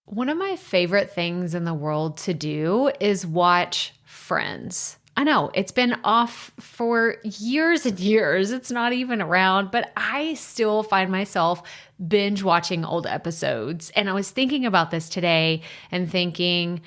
One of my favorite things in the world to do is watch Friends. I know it's been off for years and years. It's not even around, but I still find myself binge watching old episodes. And I was thinking about this today and thinking,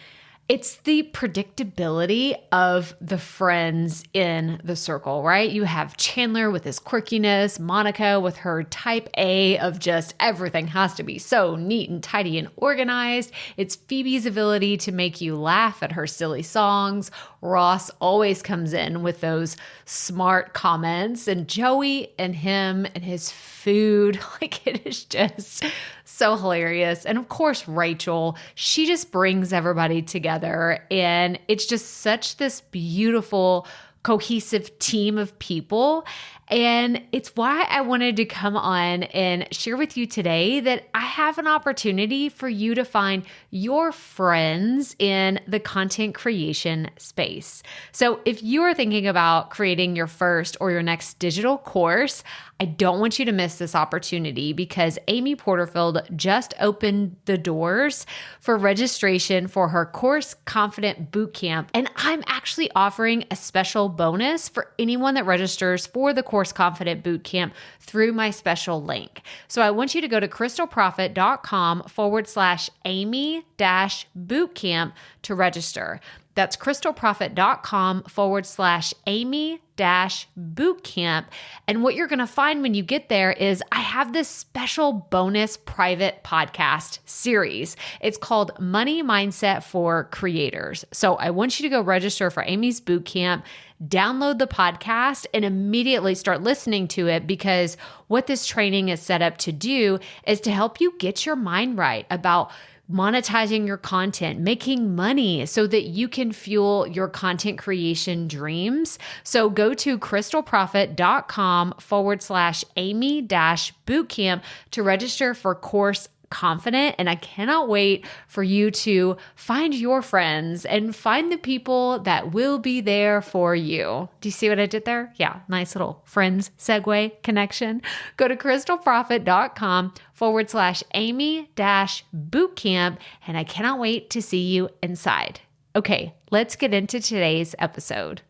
it's the predictability of the friends in the circle, right? You have Chandler with his quirkiness, Monica with her type A of just everything has to be so neat and tidy and organized. It's Phoebe's ability to make you laugh at her silly songs. Ross always comes in with those smart comments, and Joey and him and his food, like it is just so hilarious. And of course, Rachel, she just brings everybody together, and it's just such this beautiful, cohesive team of people. And it's why I wanted to come on and share with you today that I have an opportunity for you to find your friends in the content creation space. So if you are thinking about creating your first or your next digital course, I don't want you to miss this opportunity because Amy Porterfield just opened the doors for registration for her Course Confident Bootcamp. And I'm actually offering a special bonus for anyone that registers for the Course Confident Bootcamp through my special link. So I want you to go to crystalprofit.com/Amy-bootcamp to register. That's crystalprofit.com/Amy-bootcamp. And what you're going to find when you get there is I have this special bonus private podcast series. It's called Money Mindset for Creators. So I want you to go register for Amy's bootcamp, download the podcast, and immediately start listening to it, because what this training is set up to do is to help you get your mind right about monetizing your content, making money so that you can fuel your content creation dreams. So go to crystalprofit.com/Amy-bootcamp to register for Course Confident. And I cannot wait for you to find your friends and find the people that will be there for you. Do you see what I did there? Yeah, nice little friends segue connection. Go to crystalprofit.com/Amy-bootcamp. And I cannot wait to see you inside. Okay, let's get into today's episode.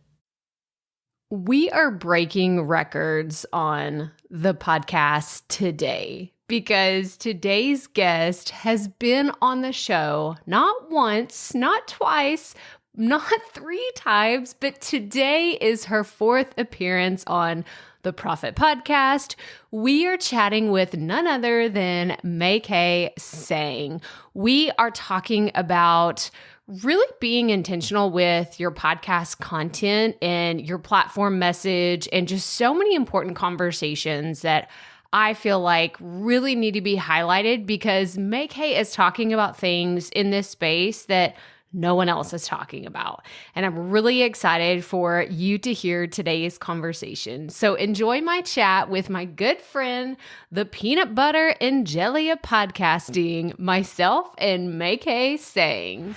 We are breaking records on the podcast today, because today's guest has been on the show not once, not twice, not 3 times, but today is her 4th appearance on the Profit Podcast. We are chatting with none other than Mai-kee Tsang. We are talking about really being intentional with your podcast content and your platform message, and just so many important conversations that I feel like really need to be highlighted, because Mai-kee is talking about things in this space that no one else is talking about. And I'm really excited for you to hear today's conversation. So enjoy my chat with my good friend, the peanut butter and jelly of podcasting, myself and Mai-kee Tsang.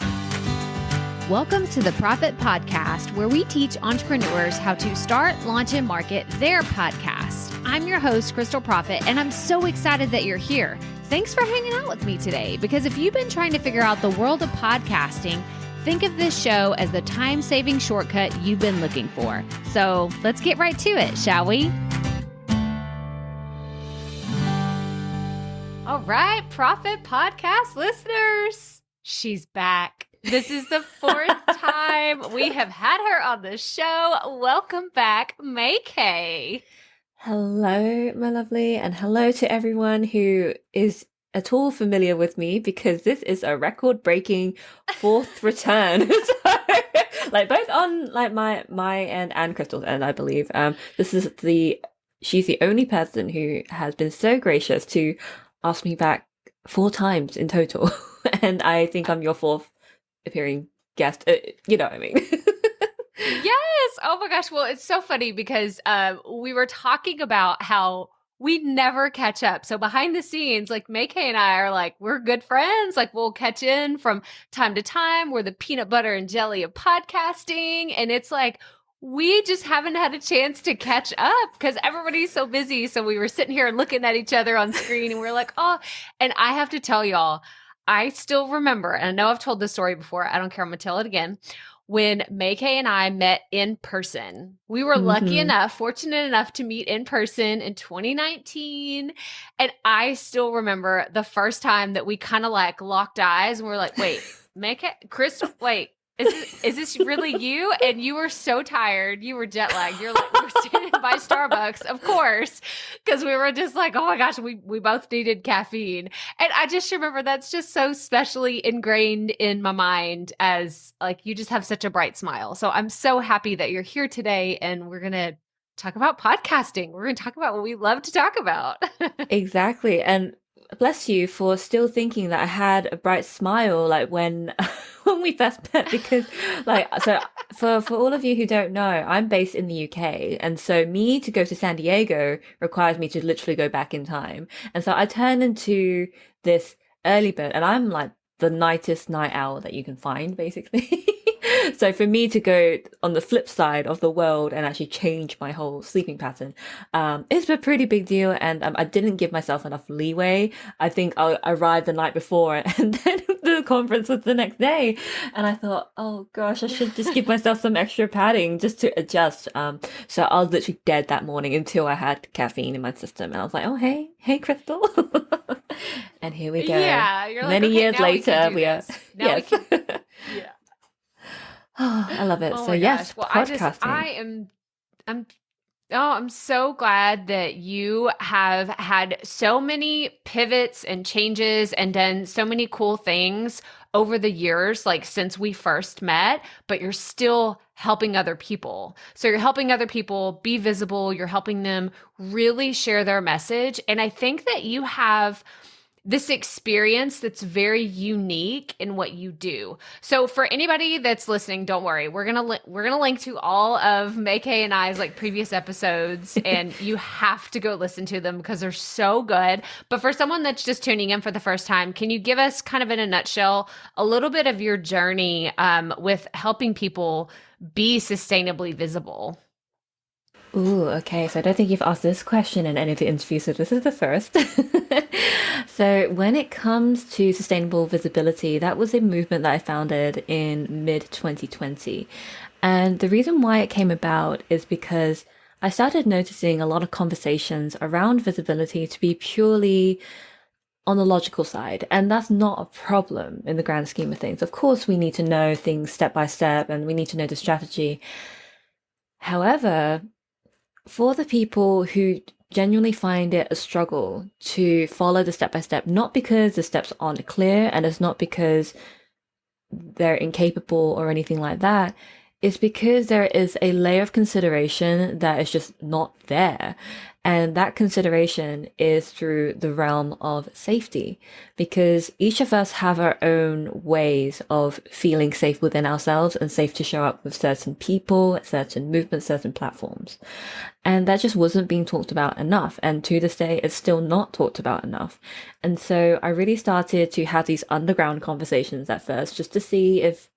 Welcome to the Profit Podcast, where we teach entrepreneurs how to start, launch, and market their podcast. I'm your host, Crystal Profit, and I'm so excited that you're here. Thanks for hanging out with me today, because if you've been trying to figure out the world of podcasting, think of this show as the time-saving shortcut you've been looking for. So let's get right to it, shall we? All right, Profit Podcast listeners, she's back. This is the 4th time we have had her on the show. Welcome back, Mai-kee. Hello, my lovely, and hello to everyone who is at all familiar with me, because this is a record-breaking 4th return. So, like both on like my end and Crystal's end, I believe. She's the only person who has been so gracious to ask me back 4 times in total, and I think I'm your 4th appearing guest. You know what I mean? Yes. Oh my gosh. Well, it's so funny because we were talking about how we never catch up. So behind the scenes, like Mai-kee and I are like, we're good friends. Like we'll catch in from time to time. We're the peanut butter and jelly of podcasting. And it's like, we just haven't had a chance to catch up because everybody's so busy. So we were sitting here looking at each other on screen and we're like, oh, and I have to tell y'all, I still remember, and I know I've told this story before. I don't care. I'm going to tell it again. When Mai-kee and I met in person, we were lucky Hmm. enough, fortunate enough to meet in person in 2019. And I still remember the first time that we kind of like locked eyes and we are like, wait, Mai-kee, Crystal, wait, is this really you? And you were so tired. You were jet lagged. You're like, we were standing by Starbucks, of course, because we were just like, oh my gosh, we both needed caffeine. And I just remember that's just so specially ingrained in my mind as like, you just have such a bright smile. So I'm so happy that you're here today and we're going to talk about podcasting. We're going to talk about what we love to talk about. Exactly. And bless you for still thinking that I had a bright smile like when when we first met, because like so for all of you who don't know, I'm based in the UK, and so me to go to San Diego requires me to literally go back in time. And so I turn into this early bird, and I'm like the nightest night owl that you can find, basically. So for me to go on the flip side of the world and actually change my whole sleeping pattern, it's a pretty big deal. And I didn't give myself enough leeway. I think I arrived the night before and then the conference was the next day. And I thought, oh gosh, I should just give myself some extra padding just to adjust. So I was literally dead that morning until I had caffeine in my system. And I was like, oh, hey, Crystal. And here we go. Yeah. You're like, Many okay, years now later, we are. Now yes. we can. Yeah. Oh, I love it. Oh So my yes, gosh. Well, podcasting. I'm I'm so glad that you have had so many pivots and changes and done so many cool things over the years, like since we first met, but you're still helping other people. So you're helping other people be visible, you're helping them really share their message. And I think that you have this experience that's very unique in what you do. So for anybody that's listening, don't worry. We're going to link to all of Mai-kee and I's like previous episodes, and you have to go listen to them because they're so good. But for someone that's just tuning in for the first time, can you give us kind of in a nutshell a little bit of your journey with helping people be sustainably visible? Ooh, okay. So I don't think you've asked this question in any of the interviews, so this is the first. So when it comes to sustainable visibility, that was a movement that I founded in mid 2020. And the reason why it came about is because I started noticing a lot of conversations around visibility to be purely on the logical side. And that's not a problem in the grand scheme of things. Of course, we need to know things step by step and we need to know the strategy. However, for the people who genuinely find it a struggle to follow the step by step, not because the steps aren't clear and it's not because they're incapable or anything like that, it's because there is a layer of consideration that is just not there. And that consideration is through the realm of safety, because each of us have our own ways of feeling safe within ourselves and safe to show up with certain people, certain movements, certain platforms. And that just wasn't being talked about enough. And to this day, it's still not talked about enough. And so I really started to have these underground conversations at first, just to see if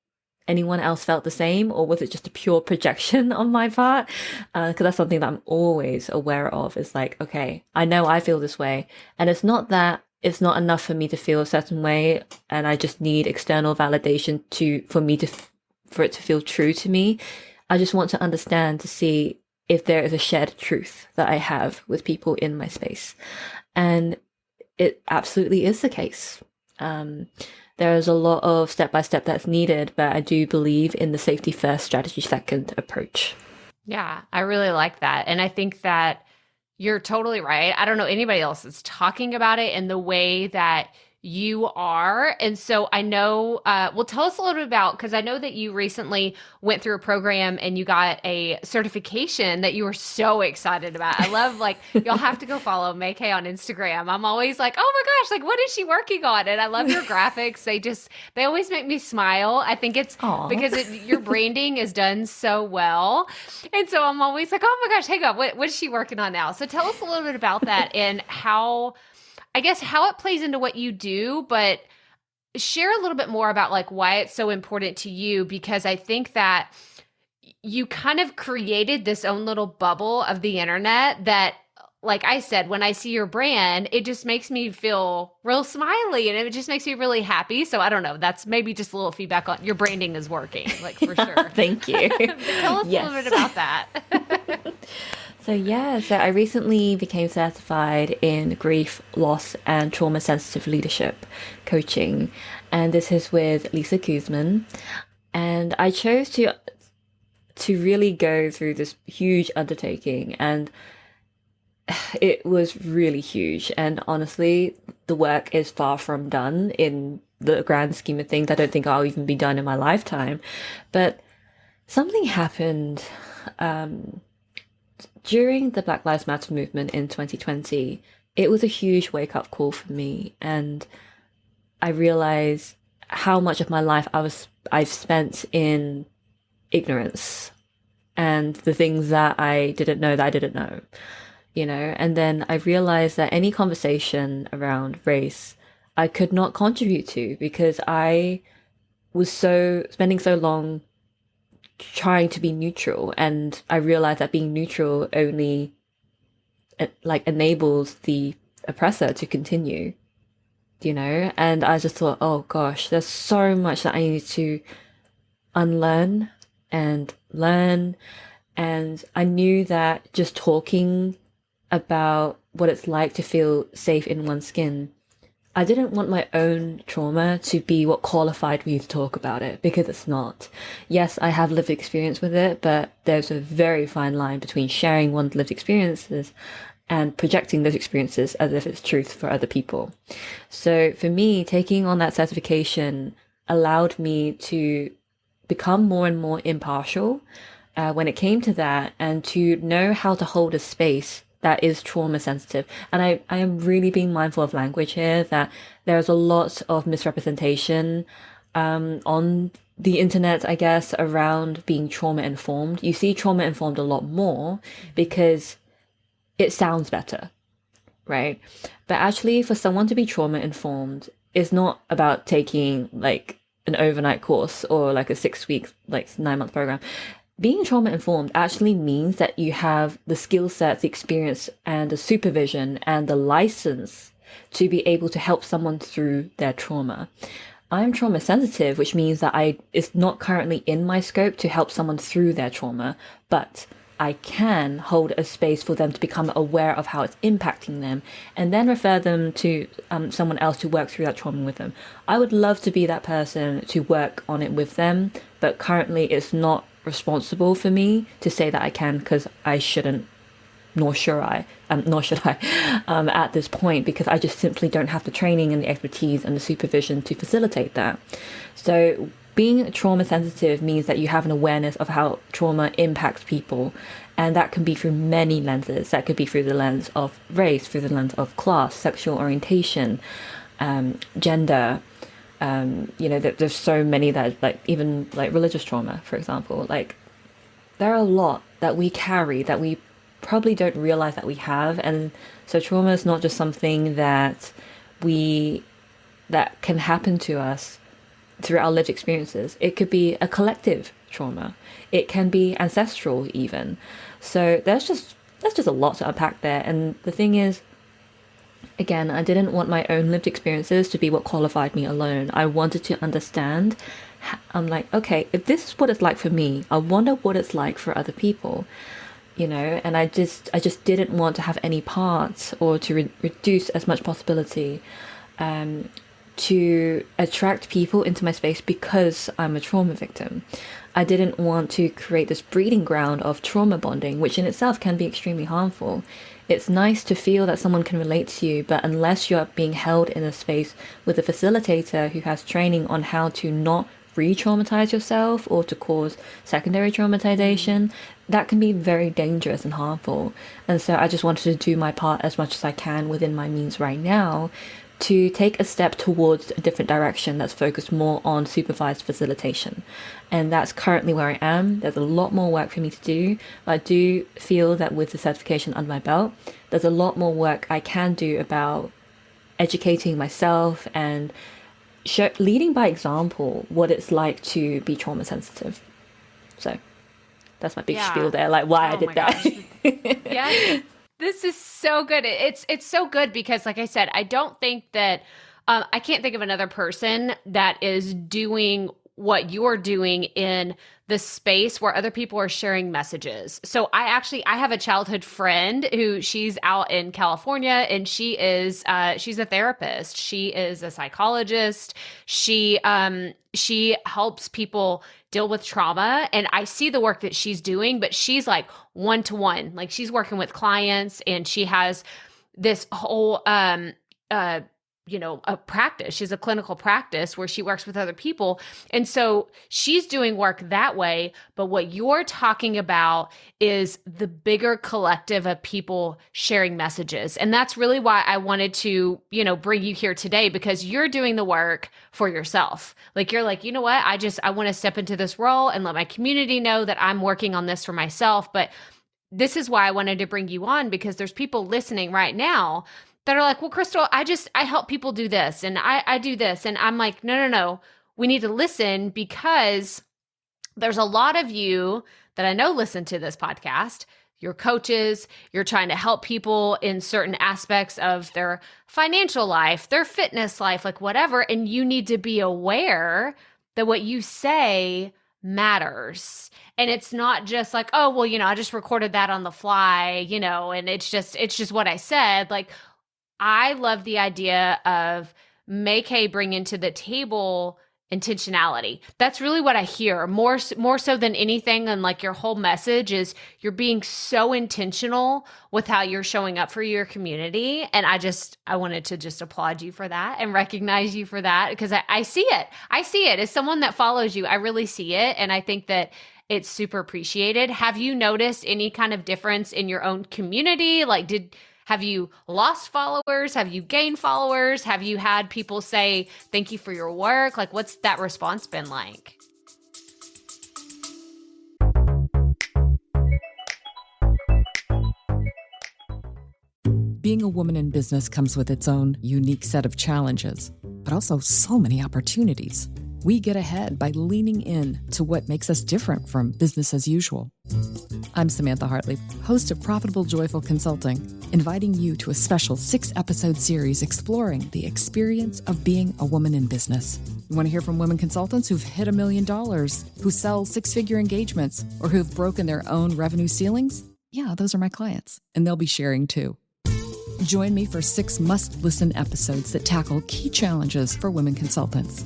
anyone else felt the same, or was it just a pure projection on my part? Because that's something that I'm always aware of. Is like, okay, I know I feel this way, and it's not that it's not enough for me to feel a certain way, and I just need external validation for it to feel true to me. I just want to understand to see if there is a shared truth that I have with people in my space, and it absolutely is the case. There's a lot of step-by-step that's needed, but I do believe in the safety first, strategy second approach. Yeah, I really like that. And I think that you're totally right. I don't know anybody else that's talking about it in the way that you are. And so I know, well, tell us a little bit about, because I know that you recently went through a program and you got a certification that you were so excited about. I love, like, you'll have to go follow Mai-kee on Instagram. I'm always like, oh my gosh, like, what is she working on? And I love your graphics. They always make me smile. I think it's Aww. because your branding is done so well. And so I'm always like, oh my gosh, hang on, what is she working on now? So tell us a little bit about that and how it plays into what you do, but share a little bit more about like why it's so important to you, because I think that you kind of created this own little bubble of the internet that like I said, when I see your brand, it just makes me feel real smiley and it just makes me really happy. So I don't know. That's maybe just a little feedback on your branding is working, like for sure. Thank you. But tell us a little bit about that. So I recently became certified in grief, loss, and trauma sensitive leadership coaching. And this is with Lisa Guzman. And I chose to really go through this huge undertaking, and it was really huge. And honestly, the work is far from done in the grand scheme of things. I don't think I'll even be done in my lifetime. But something happened during the Black Lives Matter movement in 2020. It was a huge wake-up call for me, and I realized how much of my life I've spent in ignorance and the things that I didn't know, and then I realized that any conversation around race I could not contribute to because I was spending so long trying to be neutral, and I realized that being neutral only enables the oppressor to continue, and I just thought, oh gosh, there's so much that I need to unlearn and learn. And I knew that just talking about what it's like to feel safe in one's skin, I didn't want my own trauma to be what qualified me to talk about it, because it's not. Yes, I have lived experience with it, but there's a very fine line between sharing one's lived experiences and projecting those experiences as if it's truth for other people. So for me, taking on that certification allowed me to become more and more impartial when it came to that, and to know how to hold a space that is trauma sensitive. And I am really being mindful of language here, that there's a lot of misrepresentation on the internet, I guess, around being trauma informed. You see trauma informed a lot more because it sounds better, right? But actually, for someone to be trauma informed is not about taking like an overnight course or like a 6-week, like 9-month program. Being trauma informed actually means that you have the skill sets, the experience, and the supervision and the license to be able to help someone through their trauma. I'm trauma sensitive, which means that it's not currently in my scope to help someone through their trauma, but I can hold a space for them to become aware of how it's impacting them, and then refer them to someone else to work through that trauma with them. I would love to be that person to work on it with them, but currently it's not responsible for me to say that I can, because I shouldn't, nor should I at this point, because I just simply don't have the training and the expertise and the supervision to facilitate that. So being trauma sensitive means that you have an awareness of how trauma impacts people, and that can be through many lenses. That could be through the lens of race, through the lens of class, sexual orientation, gender. There's so many that, like, even like religious trauma, for example. Like, there are a lot that we carry that we probably don't realize that we have, and so trauma is not just something that can happen to us through our lived experiences. It could be a collective trauma. It can be ancestral even. So there's just a lot to unpack there. And the thing is, again, I didn't want my own lived experiences to be what qualified me alone. I wanted to understand. I'm like, okay, if this is what it's like for me, I wonder what it's like for other people, and I just didn't want to have any parts or to reduce as much possibility to attract people into my space because I'm a trauma victim. I didn't want to create this breeding ground of trauma bonding, which in itself can be extremely harmful. It's nice to feel that someone can relate to you, but unless you're being held in a space with a facilitator who has training on how to not re-traumatize yourself or to cause secondary traumatization, that can be very dangerous and harmful. And so I just wanted to do my part as much as I can within my means right now to take a step towards a different direction that's focused more on supervised facilitation. And that's currently where I am. There's a lot more work for me to do. But I do feel that with the certification under my belt, there's a lot more work I can do about educating myself and leading by example what it's like to be trauma sensitive. So that's my big spiel there, like why I did that. Yeah. This is so good. It's so good because, like I said, I don't think that I can't think of another person that is doing what you're doing in the space where other people are sharing messages. So I have a childhood friend who she's out in California and she's a therapist. She is a psychologist. She helps people deal with trauma, and I see the work that she's doing, but she's like one to one. Like she's working with clients and she has this whole a practice. She's a clinical practice where she works with other people. And so she's doing work that way. But what you're talking about is the bigger collective of people sharing messages. And that's really why I wanted to, bring you here today, because you're doing the work for yourself. Like you're like, you know what? I want to step into this role and let my community know that I'm working on this for myself. But this is why I wanted to bring you on, because there's people listening right now that are like, well, Crystal, I help people do this and I do this. And I'm like, no. We need to listen, because there's a lot of you that I know listen to this podcast. You're coaches, you're trying to help people in certain aspects of their financial life, their fitness life, like whatever. And you need to be aware that what you say matters. And it's not just like, oh, well, I just recorded that on the fly, and it's just what I said. Like, I love the idea of Mai-kee bringing to the table intentionality. That's really what I hear more so than anything. And like your whole message is you're being so intentional with how you're showing up for your community. And I wanted to just applaud you for that and recognize you for that, because I see it. I see it as someone that follows you. I really see it. And I think that it's super appreciated. Have you noticed any kind of difference in your own community? Like, have you lost followers? Have you gained followers? Have you had people say, thank you for your work? Like, what's that response been like? Being a woman in business comes with its own unique set of challenges, but also so many opportunities. We get ahead by leaning in to what makes us different from business as usual. I'm Samantha Hartley, host of Profitable Joyful Consulting, inviting you to a special 6-episode series exploring the experience of being a woman in business. You want to hear from women consultants who've hit $1 million, who sell 6-figure engagements, or who've broken their own revenue ceilings? Yeah, those are my clients, and they'll be sharing too. Join me for 6 must-listen episodes that tackle key challenges for women consultants.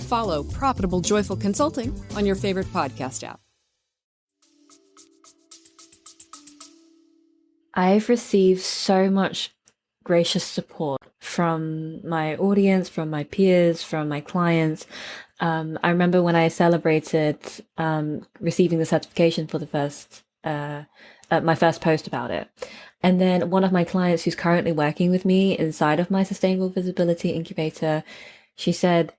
Follow Profitable Joyful Consulting on your favorite podcast app. I've received so much gracious support from my audience, from my peers, from my clients. I remember when I celebrated receiving the certification for my first post about it. And then one of my clients who's currently working with me inside of my Sustainable Visibility Incubator, she said,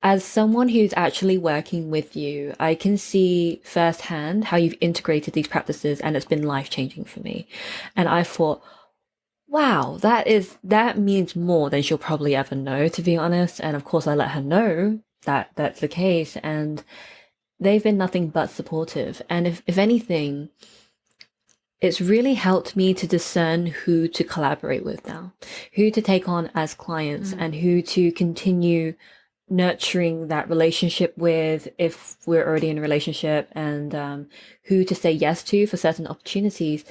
as someone who's actually working with you, I can see firsthand how you've integrated these practices, and it's been life-changing for me. And I thought, wow, that means more than she'll probably ever know, to be honest. And of course, I let her know that that's the case, and they've been nothing but supportive. And if anything, it's really helped me to discern who to collaborate with now, who to take on as clients, and who to continue nurturing that relationship with if we're already in a relationship, and who to say yes to for certain opportunities.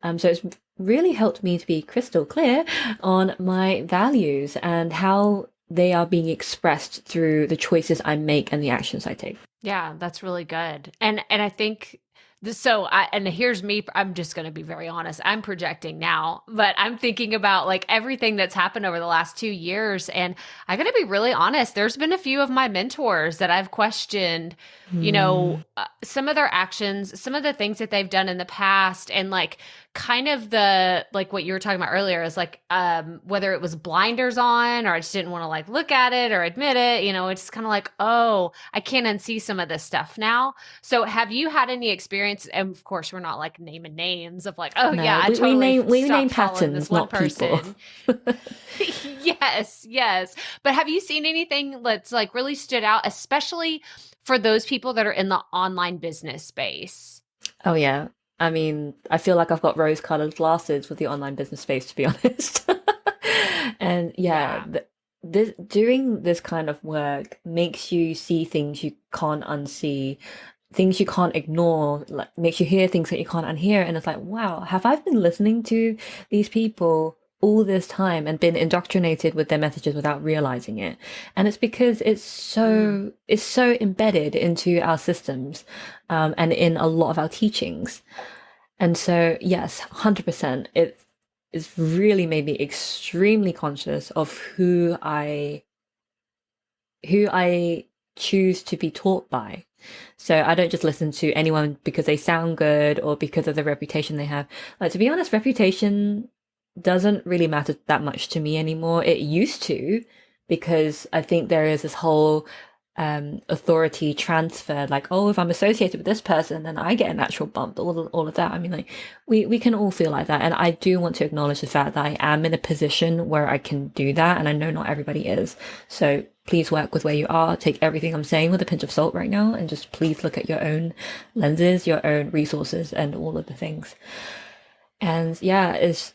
So it's really helped me to be crystal clear on my values and how they are being expressed through the choices I make and the actions I take. Yeah, that's really good. And I think and here's me, I'm just going to be very honest. I'm projecting now, but I'm thinking about like everything that's happened over the last 2 years. And I got to be really honest. There's been a few of my mentors that I've questioned, some of their actions, some of the things that they've done in the past. And like kind of like what you were talking about earlier is like, whether it was blinders on, or I just didn't want to like look at it or admit it, it's kind of like, oh, I can't unsee some of this stuff now. So have you had any experience? And of course, we're not like naming names of like, oh no, yeah, we name patterns, not person. People. Yes. But have you seen anything that's like really stood out, especially for those people that are in the online business space? Oh yeah. I mean, I feel like I've got rose-colored glasses with the online business space, to be honest. And yeah, Yeah. this doing this kind of work makes you see things you can't unsee, things you can't ignore, like makes you hear things that you can't unhear. And it's like, wow, have I been listening to these people all this time and been indoctrinated with their messages without realizing it? And it's because it's so embedded into our systems, and in a lot of our teachings. And so, yes, 100%. It's really made me extremely conscious of who I choose to be taught by. So I don't just listen to anyone because they sound good or because of the reputation they have. Like, to be honest, reputation doesn't really matter that much to me anymore. It used to, because I think there is this whole authority transfer, like, oh, if I'm associated with this person, then I get a natural bump, all of that. I mean, like, we can all feel like that. And I do want to acknowledge the fact that I am in a position where I can do that. And I know not everybody is. So please work with where you are. Take everything I'm saying with a pinch of salt right now. And just please look at your own lenses, your own resources, and all of the things. And yeah, it's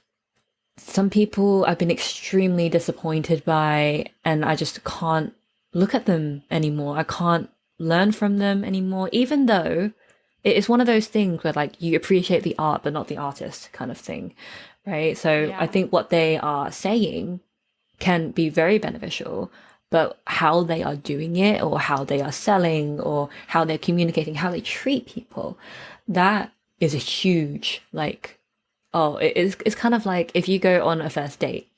some people I've been extremely disappointed by, and I just can't look at them anymore. I can't learn from them anymore, even though it is one of those things where, like, you appreciate the art but not the artist kind of thing, right? So Yeah. I think what they are saying can be very beneficial, but how they are doing it, or how they are selling, or how they're communicating, how they treat people, that is a huge, like, oh, it's kind of like if you go on a first date,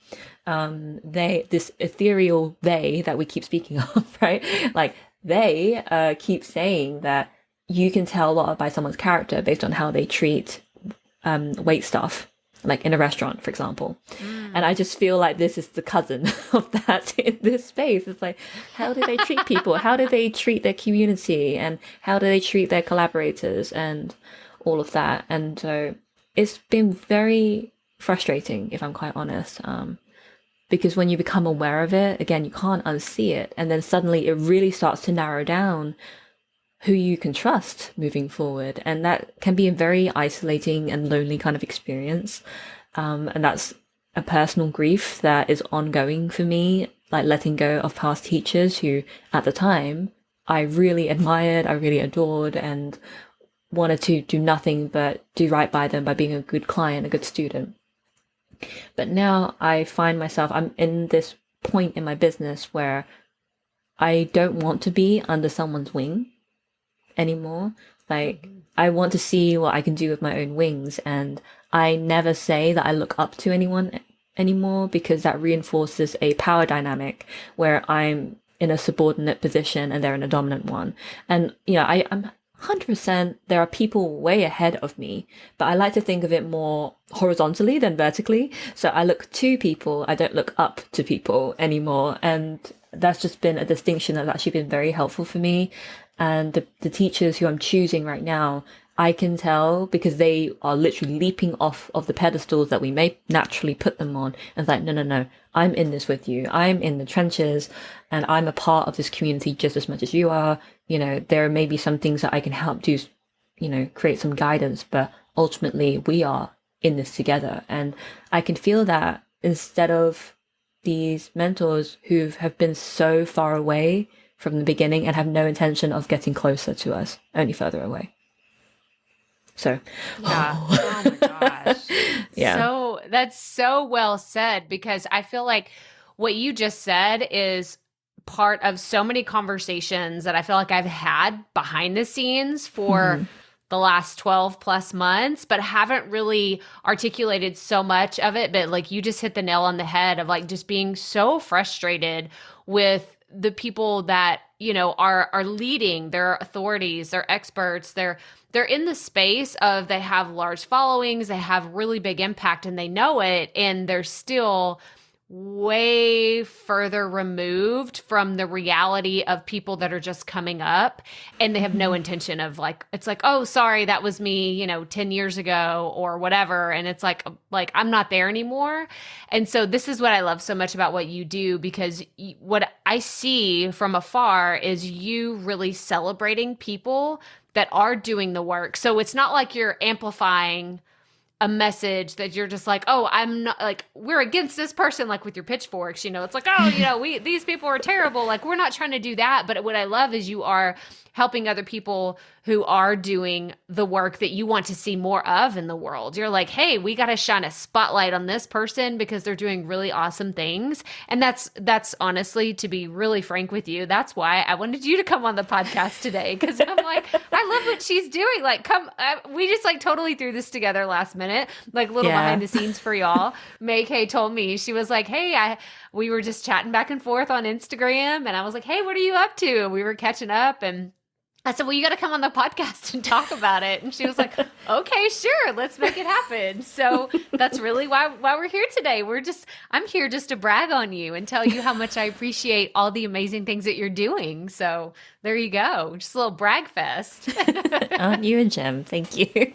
this ethereal they that we keep speaking of, right? Like, they keep saying that you can tell a lot by someone's character based on how they treat wait staff, like in a restaurant, for example. And I just feel like this is the cousin of that in this space. It's like, how do they treat people? How do they treat their community? And how do they treat their collaborators and all of that? And so it's been very frustrating, if I'm quite honest. Because when you become aware of it, again, you can't unsee it. And then suddenly it really starts to narrow down who you can trust moving forward. And that can be a very isolating and lonely kind of experience. And that's a personal grief that is ongoing for me, like letting go of past teachers who at the time I really admired, I really adored, and wanted to do nothing but do right by them by being a good client, a good student. But now I find myself, I'm in this point in my business where I don't want to be under someone's wing anymore. Like, I want to see what I can do with my own wings. And I never say that I look up to anyone anymore, because that reinforces a power dynamic where I'm in a subordinate position and they're in a dominant one. And, you know, I'm 100%, there are people way ahead of me, but I like to think of it more horizontally than vertically. So I look to people, I don't look up to people anymore. And that's just been a distinction that's actually been very helpful for me. And the teachers who I'm choosing right now, I can tell because they are literally leaping off of the pedestals that we may naturally put them on. And it's like, no, I'm in this with you. I'm in the trenches and I'm a part of this community just as much as you are. You know, there may be some things that I can help do, you know, create some guidance, but ultimately we are in this together. And I can feel that instead of these mentors who have been so far away from the beginning and have no intention of getting closer to us, only further away. So, yeah. Oh my gosh. Yeah. So that's so well said, because I feel like what you just said is part of so many conversations that I feel like I've had behind the scenes for the last 12 plus months, but haven't really articulated so much of it. But like, you just hit the nail on the head of like just being so frustrated with the people that, you know, are leading, their authorities, their experts, they're in the space of, they have large followings, they have really big impact, and they know it, and they're still way further removed from the reality of people that are just coming up, and they have no intention of like, it's like, oh, sorry, that was me, you know, 10 years ago or whatever. And it's like I'm not there anymore. And so this is what I love so much about what you do, because what I see from afar is you really celebrating people that are doing the work. So it's not like you're amplifying a message that you're just like, oh, I'm not like, we're against this person, like with your pitchforks, it's like, oh, these people are terrible. Like, we're not trying to do that. But what I love is you are helping other people who are doing the work that you want to see more of in the world. You're like, hey, we got to shine a spotlight on this person because they're doing really awesome things. And that's honestly, to be really frank with you, that's why I wanted you to come on the podcast today. Cause I'm like, I love what she's doing. Like, we just like totally threw this together last minute, like little behind the scenes for y'all. Mai-kee told me, she was like, hey, we were just chatting back and forth on Instagram. And I was like, hey, what are you up to? And we were catching up, and I said, well, you got to come on the podcast and talk about it. And she was like, okay, sure. Let's make it happen. So that's really why we're here today. I'm here just to brag on you and tell you how much I appreciate all the amazing things that you're doing. So there you go. Just a little brag fest. Aren't you a gem? Thank you.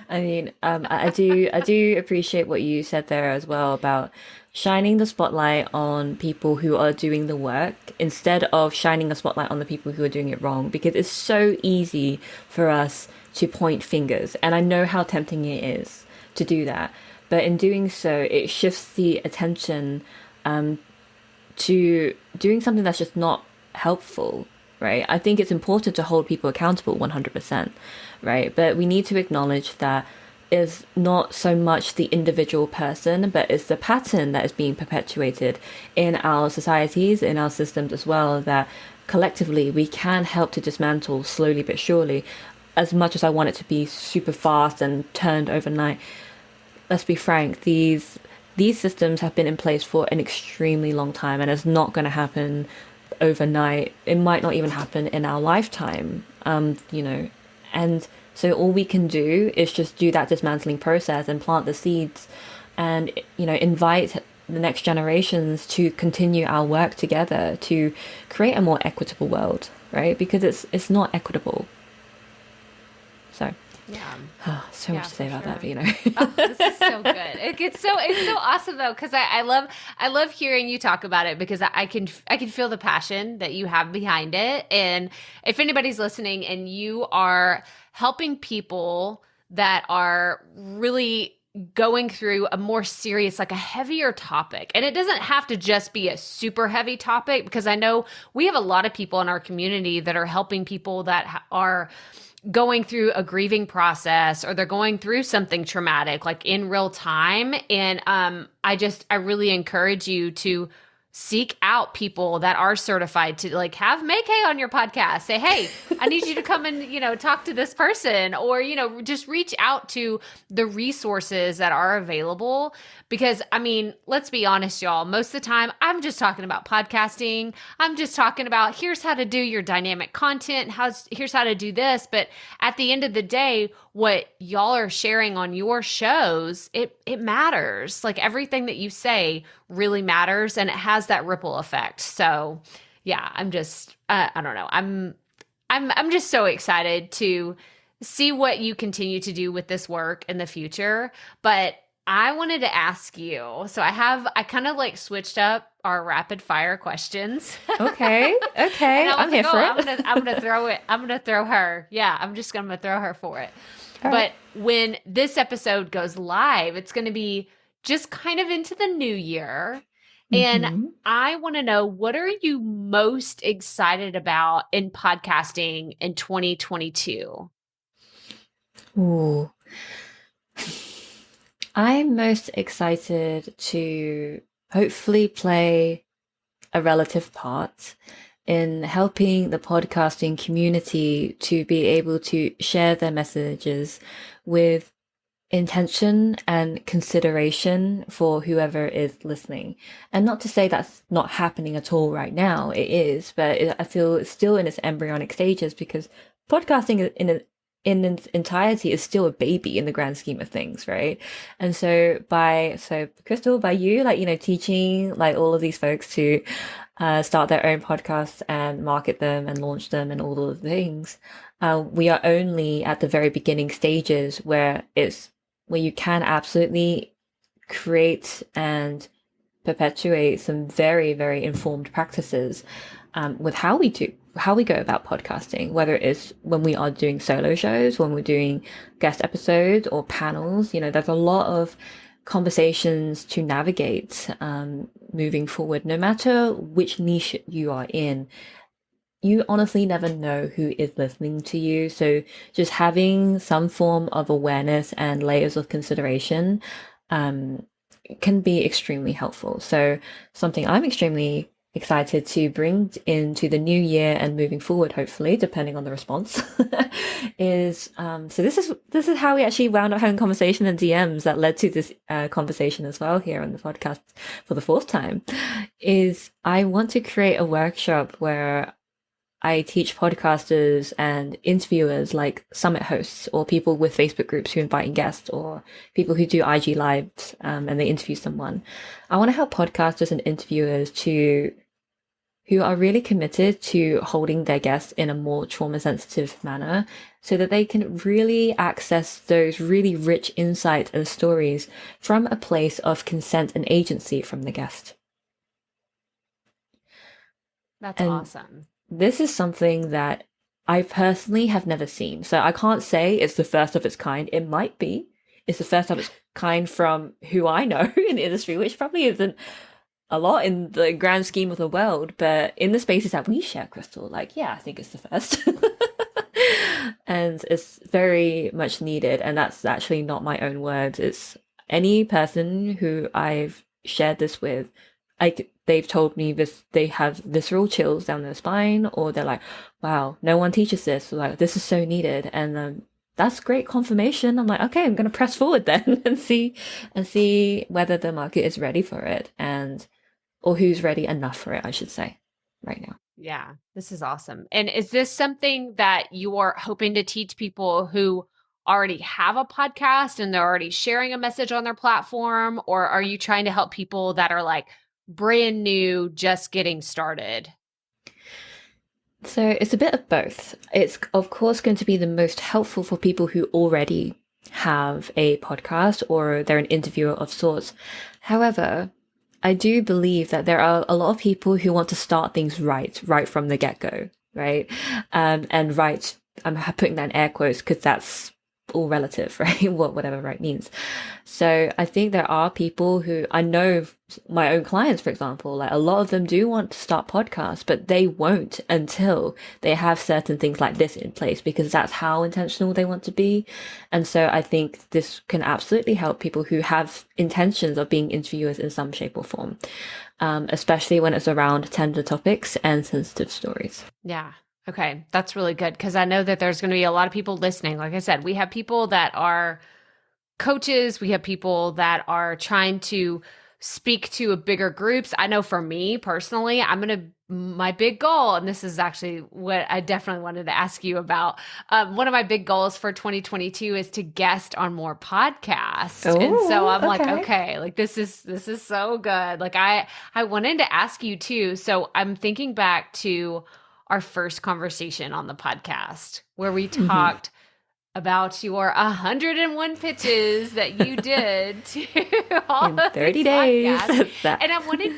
I mean, I do appreciate what you said there as well about shining the spotlight on people who are doing the work instead of shining a spotlight on the people who are doing it wrong, because it's so easy for us to point fingers. And I know how tempting it is to do that. But in doing so, it shifts the attention to doing something that's just not helpful, right? I think it's important to hold people accountable 100%, right? But we need to acknowledge that is not so much the individual person, but it's the pattern that is being perpetuated in our societies, in our systems as well, that collectively we can help to dismantle slowly but surely. As much as I want it to be super fast and turned overnight, let's be frank, these systems have been in place for an extremely long time, and it's not going to happen overnight. It might not even happen in our lifetime, and so all we can do is just do that dismantling process and plant the seeds and, invite the next generations to continue our work together to create a more equitable world, right? Because it's not equitable. So yeah, so much to say about that, but this is so good. It's so awesome though, because I love hearing you talk about it, because I can feel the passion that you have behind it. And if anybody's listening and you are helping people that are really going through a more serious, like a heavier topic, and it doesn't have to just be a super heavy topic, because I know we have a lot of people in our community that are helping people that are going through a grieving process, or they're going through something traumatic, like in real time. And I really encourage you to seek out people that are certified to like have Mai-kee on your podcast. Say, hey, I need you to come and, talk to this person, or, just reach out to the resources that are available. Because I mean, let's be honest, y'all, most of the time I'm just talking about podcasting. I'm just talking about here's how to do your dynamic content. Here's how to do this. But at the end of the day, what y'all are sharing on your shows, it matters. Like everything that you say really matters, and it has that ripple effect. So yeah, I'm just, I don't know. I'm just so excited to see what you continue to do with this work in the future. But I wanted to ask you, so I kind of like switched up our rapid fire questions. Okay. I'm here for it. I'm gonna throw it. I'm gonna throw her. Yeah, I'm just gonna throw her for it. All right. But when this episode goes live, it's going to be just kind of into the new year. And I want to know, what are you most excited about in podcasting in 2022? Ooh. I'm most excited to hopefully play a relative part in helping the podcasting community to be able to share their messages with intention and consideration for whoever is listening. And not to say that's not happening at all right now, it is, but I feel it's still in its embryonic stages, because podcasting in its entirety is still a baby in the grand scheme of things, right? And so Crystal, by you, teaching like all of these folks to start their own podcasts and market them and launch them and all of the things, we are only at the very beginning stages where you can absolutely create and perpetuate some very, very informed practices with how we go about podcasting, whether it is when we are doing solo shows, when we're doing guest episodes or panels. There's a lot of conversations to navigate moving forward. No matter which niche you are in, you honestly never know who is listening to you. So just having some form of awareness and layers of consideration can be extremely helpful. So something I'm extremely excited to bring into the new year and moving forward, hopefully, depending on the response, is so this is how we actually wound up having conversation and DMs that led to this conversation as well here on the podcast for the fourth time. Is I want to create a workshop where I teach podcasters and interviewers, like summit hosts or people with Facebook groups who invite guests or people who do IG lives and they interview someone. I want to help podcasters and interviewers who are really committed to holding their guests in a more trauma sensitive manner so that they can really access those really rich insights and stories from a place of consent and agency from the guest. That's awesome. This is something that I personally have never seen. So I can't say it's the first of its kind. It might be. It's the first of its kind from who I know in the industry, which probably isn't a lot in the grand scheme of the world. But in the spaces that we share, Crystal, I think it's the first. And it's very much needed. And that's actually not my own words. It's any person who I've shared this with. They've told me this, they have visceral chills down their spine, or they're like, wow, no one teaches this. Like, this is so needed. And that's great confirmation. I'm like, okay, I'm going to press forward then and see whether the market is ready for it or who's ready enough for it, I should say, right now. Yeah, this is awesome. And is this something that you are hoping to teach people who already have a podcast and they're already sharing a message on their platform? Or are you trying to help people that are like brand new, just getting started? So it's a bit of both. It's of course going to be the most helpful for people who already have a podcast or they're an interviewer of sorts. However, I do believe that there are a lot of people who want to start things right from the get-go, right? And right, I'm putting that in air quotes because that's all relative, right? Whatever right means. So I think there are people who, I know my own clients, for example, like a lot of them do want to start podcasts, but they won't until they have certain things like this in place, because that's how intentional they want to be. And so I think this can absolutely help people who have intentions of being interviewers in some shape or form, especially when it's around tender topics and sensitive stories. Yeah. Okay. That's really good, because I know that there's going to be a lot of people listening. Like I said, we have people that are coaches. We have people that are trying to speak to bigger groups. I know for me personally, my big goal, and this is actually what I definitely wanted to ask you about. One of my big goals for 2022 is to guest on more podcasts. Ooh, and so I'm okay. like, this is so good. Like I wanted to ask you too. So I'm thinking back to our first conversation on the podcast where we talked about your 101 pitches that you did to all in of 30 these days. podcasts. And I wanted,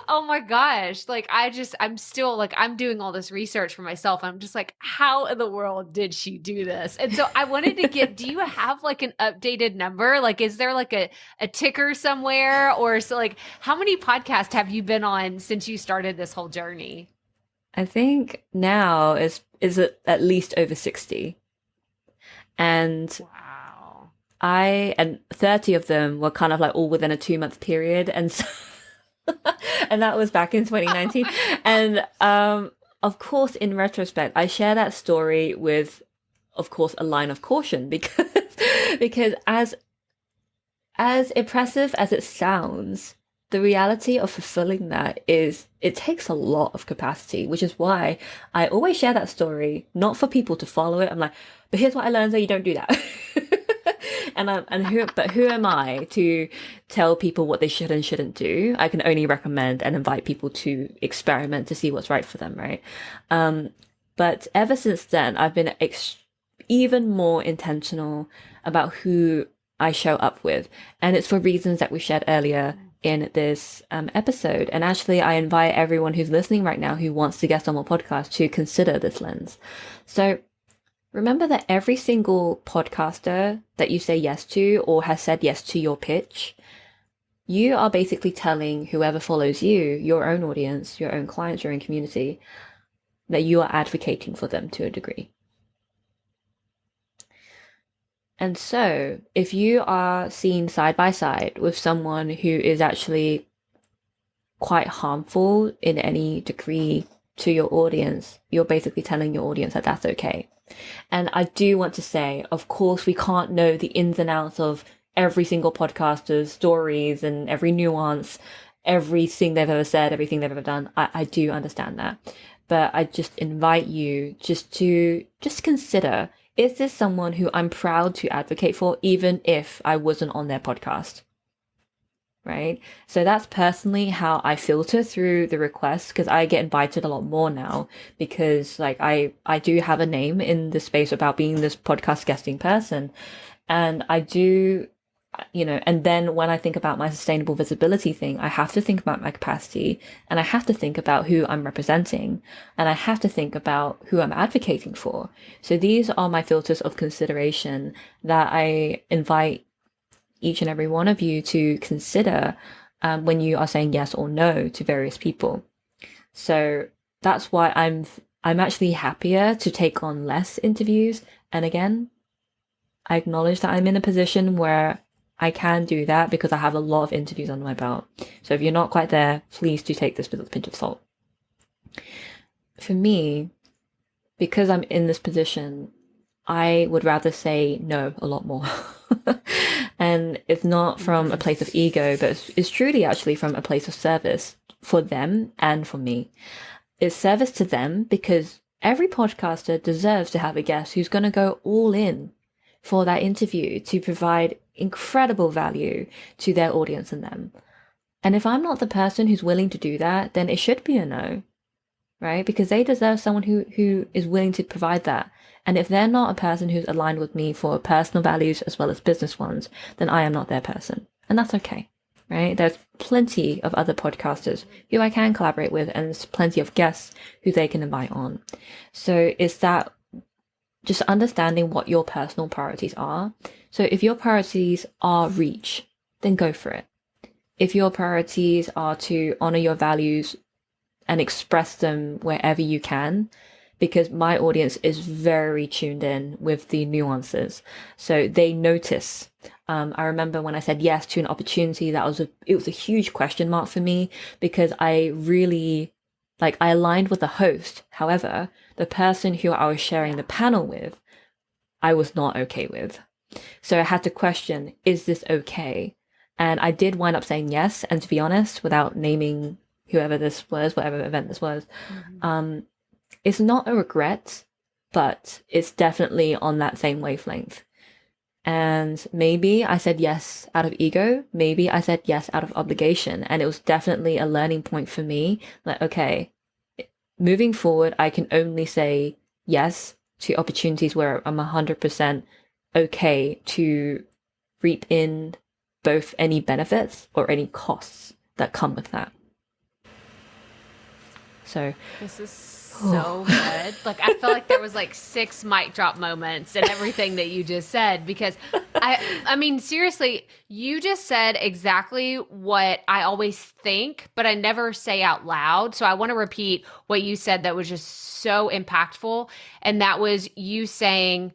oh my gosh, like I'm still like, I'm doing all this research for myself. I'm just like, how in the world did she do this? And so I wanted to do you have like an updated number? Like, is there like a ticker somewhere? Or so like, how many podcasts have you been on since you started this whole journey? I think now is at least over 60. And wow. and 30 of them were kind of like all within a 2-month period. And so, and that was back in 2019. And of course, in retrospect, I share that story with, of course, a line of caution because as impressive as it sounds, the reality of fulfilling that is it takes a lot of capacity, which is why I always share that story, not for people to follow it. I'm like, but here's what I learned, so you don't do that. Who am I to tell people what they should and shouldn't do? I can only recommend and invite people to experiment to see what's right for them, right? But ever since then, I've been even more intentional about who I show up with. And it's for reasons that we shared earlier. in this episode. And actually, I invite everyone who's listening right now who wants to guest on my podcast to consider this lens. So remember that every single podcaster that you say yes to or has said yes to your pitch, you are basically telling whoever follows you, your own audience, your own clients, your own community, that you are advocating for them to a degree. And so if you are seen side by side with someone who is actually quite harmful in any degree to your audience, you're basically telling your audience that that's okay. And I do want to say, of course, we can't know the ins and outs of every single podcaster's stories and every nuance, everything they've ever said, everything they've ever done. I do understand that. But I just invite you to consider, is this someone who I'm proud to advocate for, even if I wasn't on their podcast? Right? So that's personally how I filter through the requests, because I get invited a lot more now because like I do have a name in the space about being this podcast guesting person. And I do, and then when I think about my sustainable visibility thing, I have to think about my capacity, and I have to think about who I'm representing, and I have to think about who I'm advocating for. So these are my filters of consideration that I invite each and every one of you to consider when you are saying yes or no to various people. So that's why I'm actually happier to take on less interviews. And again, I acknowledge that I'm in a position where I can do that because I have a lot of interviews under my belt. So if you're not quite there, please do take this with a pinch of salt. For me, because I'm in this position, I would rather say no a lot more. And it's not from a place of ego, but it's truly actually from a place of service for them and for me. It's service to them because every podcaster deserves to have a guest who's going to go all in for that interview to provide incredible value to their audience and them. And if I'm not the person who's willing to do that, then it should be a no, right? Because they deserve someone who is willing to provide that. And if they're not a person who's aligned with me for personal values as well as business ones, then I am not their person. And that's okay, right? There's plenty of other podcasters who I can collaborate with, and there's plenty of guests who they can invite on. So it's that just understanding what your personal priorities are. So if your priorities are reach, then go for it. If your priorities are to honor your values and express them wherever you can, because my audience is very tuned in with the nuances. So they notice. I remember when I said yes to an opportunity, it was a huge question mark for me, because I really, I aligned with the host. However, the person who I was sharing the panel with, I was not okay with. So I had to question, is this okay? And I did wind up saying yes. And to be honest, without naming whoever this was, whatever event this was, it's not a regret, but it's definitely on that same wavelength. And maybe I said yes out of ego. Maybe I said yes out of obligation. And it was definitely a learning point for me. Like, okay, moving forward, I can only say yes to opportunities where I'm 100% okay to reap in both any benefits or any costs that come with that. So this is so good. I feel like there was 6 mic drop moments in everything that you just said, because I mean, seriously, you just said exactly what I always think, but I never say out loud. So I want to repeat what you said that was just so impactful. And that was you saying,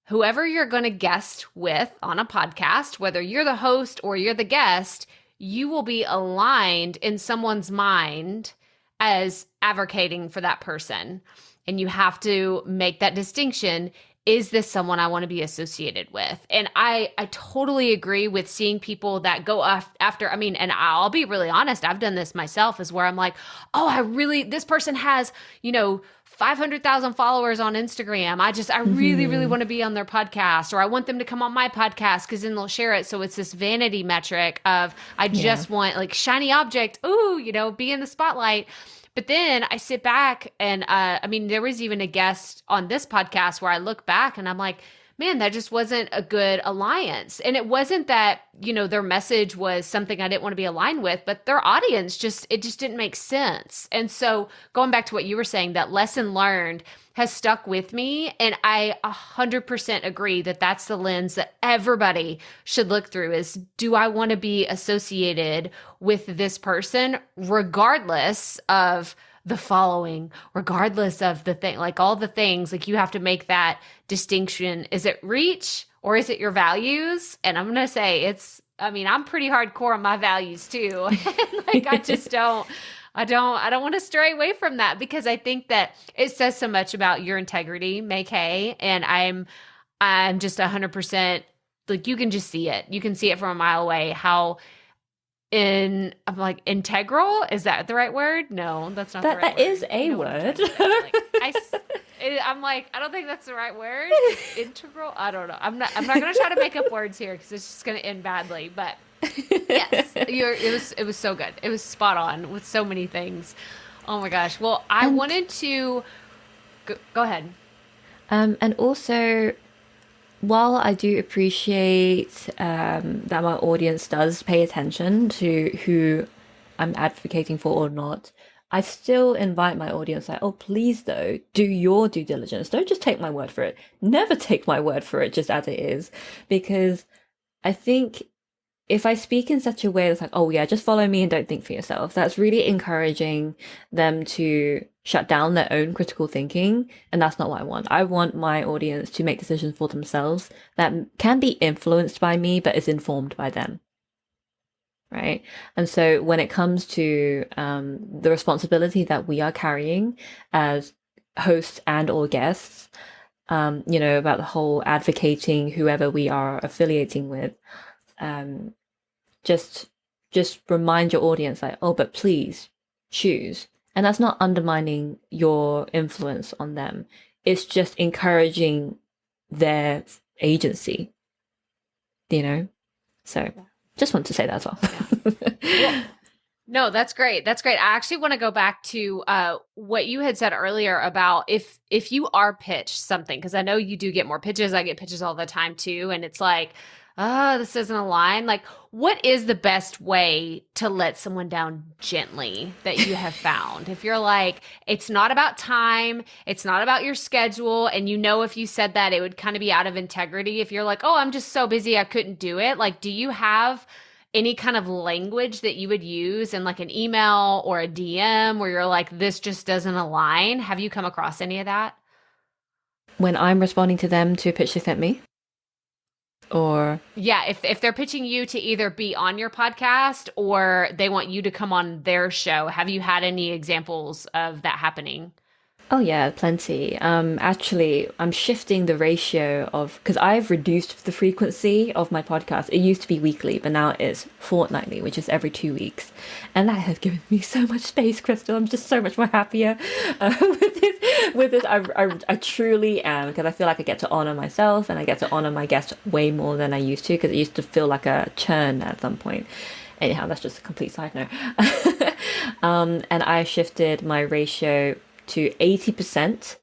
whoever you're going to guest with on a podcast, whether you're the host or you're the guest, you will be aligned in someone's mind as advocating for that person. And you have to make that distinction. Is this someone I want to be associated with? And I totally agree with seeing people that go after, and I'll be really honest, I've done this myself, is where I'm like, oh, this person has, 500,000 followers on Instagram. I really, really want to be on their podcast, or I want them to come on my podcast because then they'll share it. So it's this vanity metric of, I just want shiny object, be in the spotlight. But then I sit back and, there was even a guest on this podcast where I look back and I'm like, man, that just wasn't a good alliance. And it wasn't that, their message was something I didn't want to be aligned with, but their audience it just didn't make sense. And so going back to what you were saying, that lesson learned has stuck with me. And I 100% agree that that's the lens that everybody should look through is, do I want to be associated with this person regardless of the following, regardless of the thing, like all the things, like you have to make that distinction. Is it reach or is it your values? And I'm going to say I'm pretty hardcore on my values too. Like I don't want to stray away from that because I think that it says so much about your integrity, Mai-kee, and I'm just 100%, like you can just see it. You can see it from a mile away how I'm like, integral? Is that the right word? No, that's not the right word. That is a word. I'm like, I don't think that's the right word. It's integral. I don't know. I'm not going to try to make up words here because it's just going to end badly. But yes, it was so good. It was spot on with so many things. Oh my gosh. Well, I wanted to go ahead. And also, while I do appreciate that my audience does pay attention to who I'm advocating for or not, I still invite my audience, like, oh, please, though, do your due diligence. Don't just take my word for it. Never take my word for it just as it is. Because I think if I speak in such a way that's like, oh, yeah, just follow me and don't think for yourself, that's really encouraging them to shut down their own critical thinking. And that's not what I want. I want my audience to make decisions for themselves that can be influenced by me, but is informed by them. Right. And so when it comes to the responsibility that we are carrying as hosts and or guests, about the whole advocating whoever we are affiliating with, just remind your audience like, oh, but please choose. And that's not undermining your influence on them. It's just encouraging their agency, So just want to say that as well. Yeah. No, that's great. That's great. I actually want to go back to what you had said earlier about if you are pitched something, because I know you do get more pitches. I get pitches all the time too. And it's like, this doesn't align. Like, what is the best way to let someone down gently that you have found? If you're like, it's not about time, it's not about your schedule, and if you said that, it would kind of be out of integrity. If you're like, oh, I'm just so busy, I couldn't do it. Like, do you have any kind of language that you would use in like an email or a DM where you're like, this just doesn't align? Have you come across any of that? When I'm responding to them to a pitch they sent me? Or yeah, if they're pitching you to either be on your podcast or they want you to come on their show, have you had any examples of that happening? Oh yeah, plenty. Actually, I'm shifting the ratio because I've reduced the frequency of my podcast. It used to be weekly, but now it's fortnightly, which is every 2 weeks. And that has given me so much space, Crystal. I'm just so much more happier with this. I truly am, because I feel like I get to honor myself and I get to honor my guests way more than I used to, because it used to feel like a churn at some point. Anyhow, that's just a complete side note. And I shifted my ratio to 80%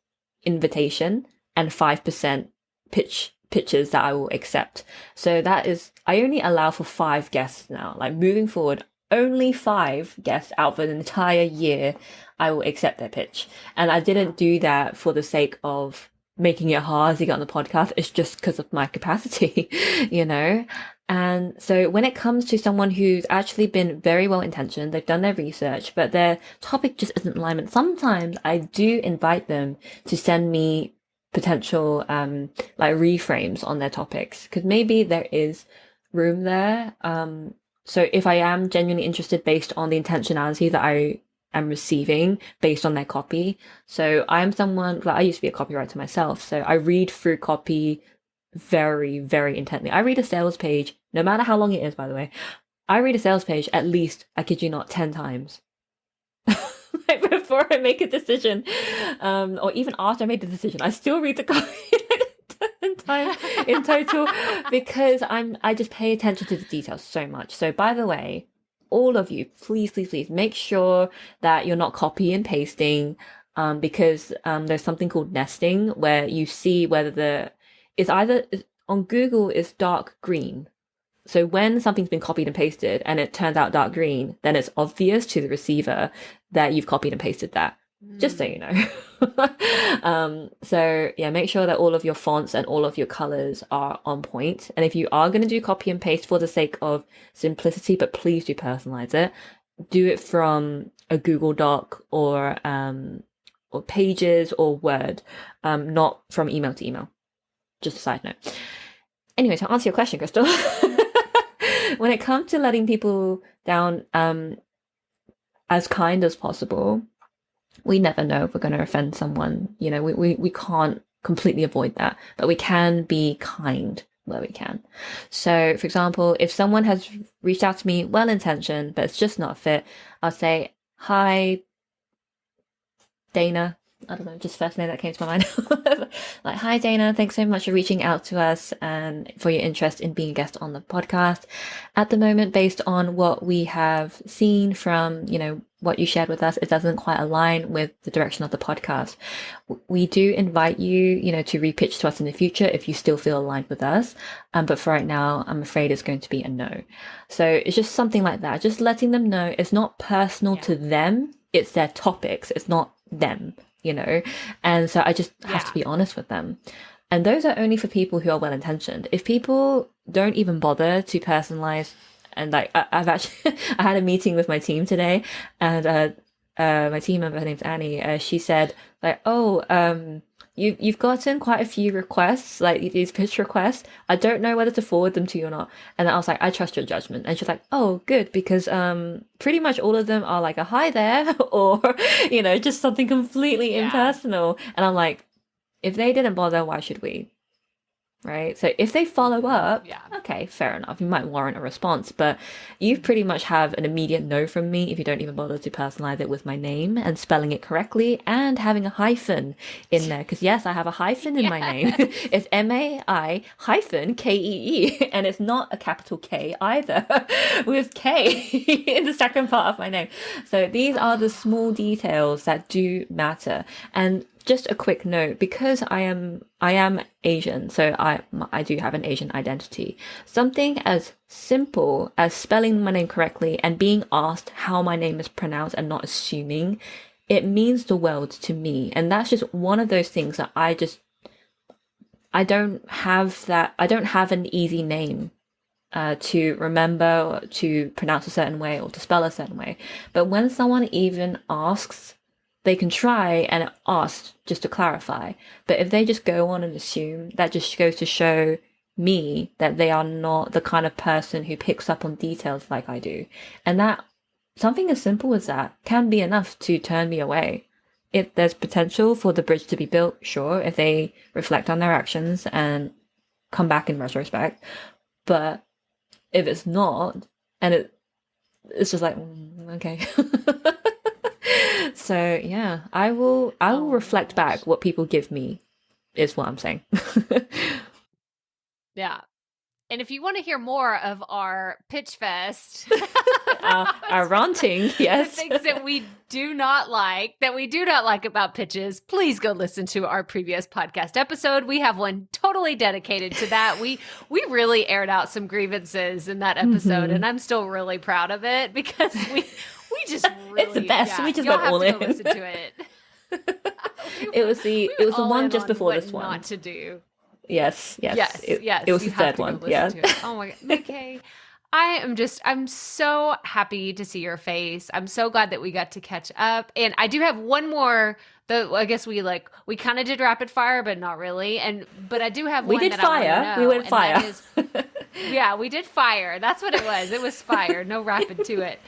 invitation and 5% pitches that I will accept. So that is, I only allow for 5 guests now. Like moving forward, only 5 guests out for an entire year, I will accept their pitch. And I didn't do that for the sake of making it hard to get on the podcast. It's just because of my capacity, And so when it comes to someone who's actually been very well intentioned, they've done their research, but their topic just isn't in alignment, sometimes I do invite them to send me potential like reframes on their topics, because maybe there is room there. So if I am genuinely interested based on the intentionality that I am receiving based on their copy. So I am someone, like I used to be a copywriter myself, so I read through copy very, very intently. I read a sales page, no matter how long it is, by the way. I read a sales page at least, I kid you not, 10 times. Like before I make a decision, or even after I made the decision, I still read the copy 10 times in total, because I just pay attention to the details so much. So by the way, all of you, please make sure that you're not copy and pasting, because there's something called nesting, where you see whether the it's either on Google it's dark green. So when something's been copied and pasted and it turns out dark green, then it's obvious to the receiver that you've copied and pasted that. Just so you know. So yeah, make sure that all of your fonts and all of your colors are on point. And if you are going to do copy and paste for the sake of simplicity, but please do personalize it, do it from a Google Doc or Pages or Word, not from email to email. Just a side note. Anyway, to answer your question, Crystal, when it comes to letting people down as kind as possible, we never know if we're going to offend someone. You know, we can't completely avoid that, but we can be kind where we can. So, for example, if someone has reached out to me well-intentioned, but it's just not a fit, I'll say, hi, Dana. I don't know, just first name that came to my mind. Like, hi Dana, thanks so much for reaching out to us and for your interest in being a guest on the podcast. At the moment, based on what we have seen from, you know, what you shared with us, it doesn't quite align with the direction of the podcast. We do invite you, you know, to repitch to us in the future if you still feel aligned with us. But for right now, I'm afraid it's going to be a no. So it's just something like that. Just letting them know it's not personal to them. It's their topics. It's not them. You know, and so I just have to be honest with them. And those are only for people who are well-intentioned. If people don't even bother to personalize, and like I've actually I had a meeting with my team today, and my team member, her name's Annie, she said like, you've gotten quite a few requests, like these pitch requests. I don't know whether to forward them to you or not. And I was like, I trust your judgment. And she's like, oh, good, because pretty much all of them are like a hi there, or, you know, just something completely impersonal. And I'm like, if they didn't bother, why should we? Right? So if they follow up, okay, fair enough. You might warrant a response, but you pretty much have an immediate no from me if you don't even bother to personalize it with my name and spelling it correctly and having a hyphen in there. Because yes, I have a hyphen in my name. It's MAI hyphen KEE, and it's not a capital K either, with K in the second part of my name. So these are the small details that do matter. And just a quick note, because I am Asian, so I do have an Asian identity. Something as simple as spelling my name correctly and being asked how my name is pronounced and not assuming, it means the world to me. And that's just one of those things that I don't have an easy name to remember, or to pronounce a certain way, or to spell a certain way. But when someone even asks, they can try and ask just to clarify. But if they just go on and assume, that just goes to show me that they are not the kind of person who picks up on details like I do. And that something as simple as that can be enough to turn me away. If there's potential for the bridge to be built, sure, if they reflect on their actions and come back in retrospect. But if it's not, and it's just like, okay. So yeah, I will reflect back what people give me, is what I'm saying. Yeah. And if you want to hear more of our pitch fest, our ranting, yes, the things that we do not like about pitches, please go listen to our previous podcast episode. We have one totally dedicated to that. We really aired out some grievances in that episode, and I'm still really proud of it because we just really, it's the best. We just you'll went all have in. to listen to it. It was the one just before this one. Not to do. Yes. It was the third one. Yeah. Oh my God. Mai-kee, I'm so happy to see your face. I'm so glad that we got to catch up. And I do have one more, I guess we kind of did rapid fire, but not really. But I do have one that I want to know. We went fire. Yeah, we did fire. That's what it was. It was fire. No rapid to it.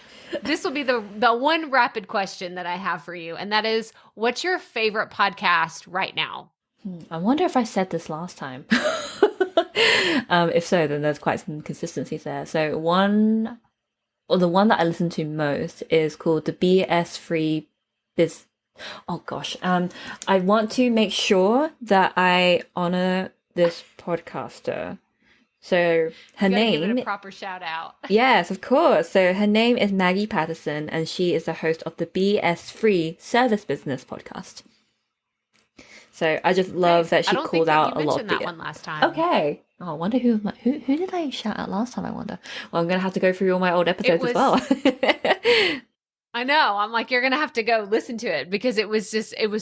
This will be the one rapid question that I have for you. And that is, what's your favorite podcast right now? I wonder if I said this last time. If so, then there's quite some consistencies there. So the one that I listen to most is called the BS Free Biz. Oh gosh. I want to make sure that I honor this podcaster. So her name, give it a proper shout out. Yes, of course. So her name is Maggie Patterson, and she is the host of the BS Free Service Business podcast. So I just love that she called out a lot of you mentioned that one last time. Okay. Oh, I wonder who did I shout out last time, I wonder? Well, I'm going to have to go through all my old episodes as well. I know. I'm like, you're going to have to go listen to it because it was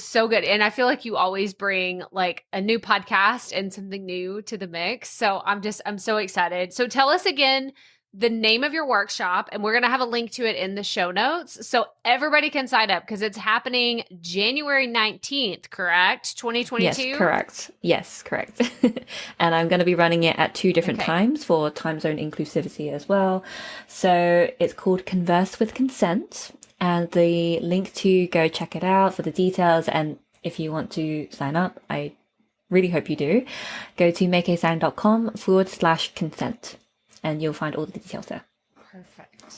so good. And I feel like you always bring like a new podcast and something new to the mix. So I'm so excited. So tell us again the name of your workshop, and we're going to have a link to it in the show notes so everybody can sign up because it's happening January 19th, correct? 2022? Yes, correct. Yes, correct. And I'm going to be running it at 2 different times for time zone inclusivity as well. So it's called Converse with Consent, and the link to go check it out for the details. And if you want to sign up, I really hope you do. Go to maikeesang.com/consent. And you'll find all the details there. Perfect.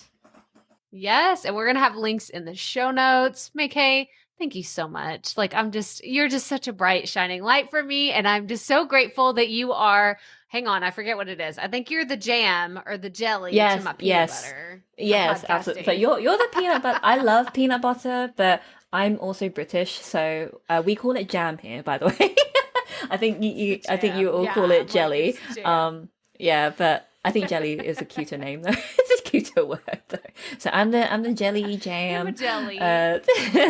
Yes. And we're going to have links in the show notes. Mai-kee, thank you so much. Like, you're just such a bright, shining light for me. And I'm just so grateful that you are, hang on, I forget what it is. I think you're the jam or the jelly to my peanut butter. Yes, absolutely. So you're the peanut butter. I love peanut butter, but I'm also British. So we call it jam here, by the way. I think you all call it jelly. Yeah, but I think jelly is a cuter name though. It's a cuter word though. So I'm the jelly jam. I'm a jelly.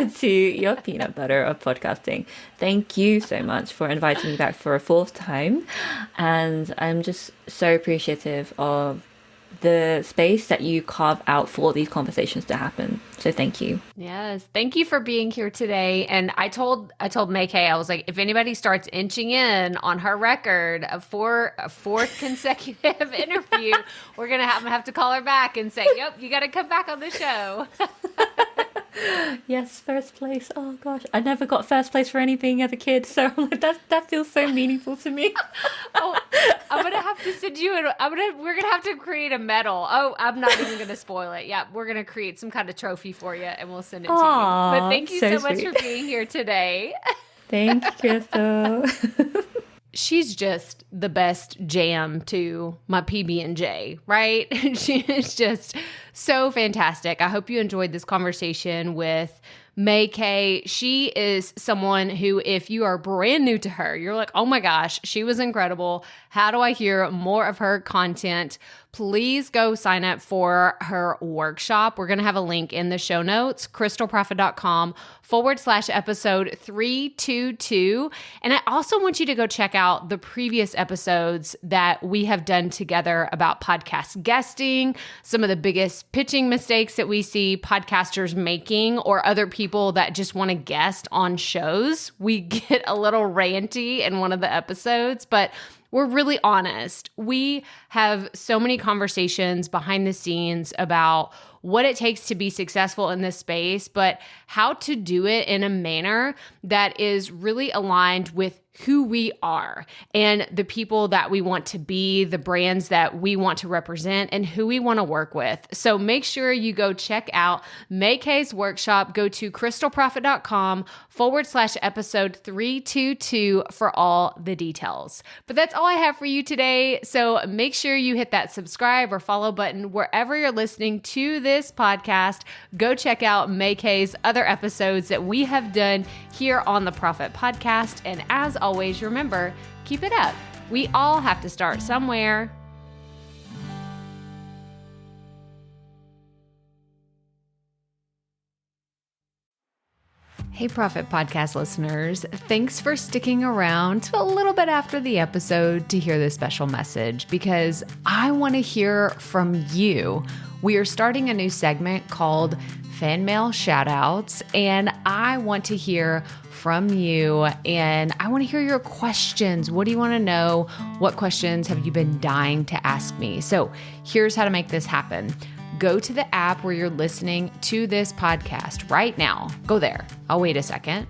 To your peanut butter of podcasting. Thank you so much for inviting me back for a 4th time. And I'm just so appreciative of the space that you carve out for these conversations to happen. So thank you. Yes. Thank you for being here today. And I told Mai-kee, I was like, if anybody starts inching in on her record of a 4th consecutive interview, I'm gonna have to call her back and say, yep, you got to come back on the show. Yes, 1st place. Oh gosh, I never got 1st place for anything as a kid, so that feels so meaningful to me. Oh, I'm gonna have to send you. We're gonna have to create a medal. Oh, I'm not even gonna spoil it. Yeah, we're gonna create some kind of trophy for you, and we'll send it to you. But thank you so much for being here today. Thank you, Crystal. She's just the best jam to my PB&J, right? She is just so fantastic. I hope you enjoyed this conversation with Mai-kee. She is someone who, if you are brand new to her, you're like, oh my gosh, she was incredible. How do I hear more of her content? Please go sign up for her workshop. We're going to have a link in the show notes, crystalprofit.com/episode 322. And I also want you to go check out the previous episodes that we have done together about podcast guesting, some of the biggest pitching mistakes that we see podcasters making, or other people that just want to guest on shows. We get a little ranty in one of the episodes, but we're really honest. We have so many conversations behind the scenes about what it takes to be successful in this space, but how to do it in a manner that is really aligned with who we are and the people that we want to be, the brands that we want to represent, and who we want to work with. So make sure you go check out Mai-kee's workshop. Go to crystalprofit.com/episode 322 for all the details. But that's all I have for you today. So make sure you hit that subscribe or follow button wherever you're listening to this podcast. Go check out Mai-kee's other episodes that we have done here on the Profit Podcast. And as always, remember, keep it up. We all have to start somewhere. Hey, Profit Podcast listeners. Thanks for sticking around to a little bit after the episode to hear this special message, because I want to hear from you. We are starting a new segment called Fan Mail Shoutouts, and I want to hear from you, and I want to hear your questions. What do you want to know? What questions have you been dying to ask me? So here's how to make this happen. Go to the app where you're listening to this podcast right now. Go there. I'll wait a second.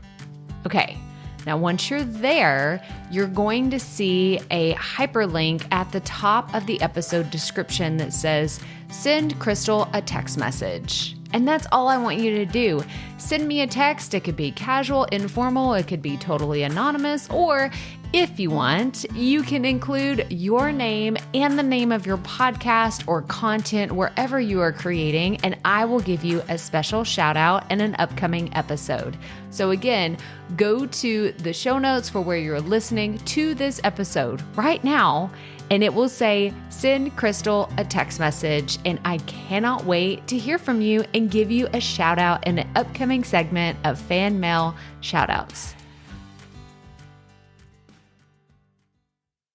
Okay. Now, once you're there, you're going to see a hyperlink at the top of the episode description that says, send Crystal a text message. And that's all I want you to do. Send me a text. It could be casual, informal. It could be totally anonymous, or If you want, you can include your name and the name of your podcast or content wherever you are creating, and I will give you a special shout out in an upcoming episode. So again, go to the show notes for where you're listening to this episode right now, and it will say, send Crystal a text message, and I cannot wait to hear from you and give you a shout out in an upcoming segment of fan mail shout outs.